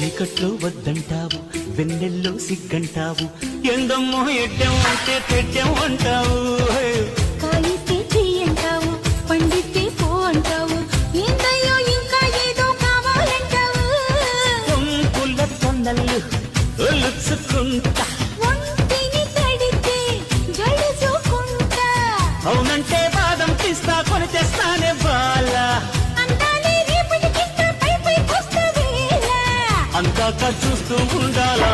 చీకట్లో వద్దంటావు, వెన్నెల్లో సిగ్గంటావు, ఎందమ్మో ఎడ్డం అంటే తెడ్డం అంటావు. కాయితే చెయ్యంటావు, పండితే పో అంటావు, ఏందయ్యో ఇంకా ఏదో కావాలంటావు. కొంపుల తొండలు ఒలుచుకుంటా, ఒంటిని తడితే జడుచుకుంటా, అవునంటే బాదం పిస్తా కొని తెస్తానే బాల. అందాలే రేపటికింత పై పైకొస్తా వేళ. అందాక చూస్తూ ఉండాలా.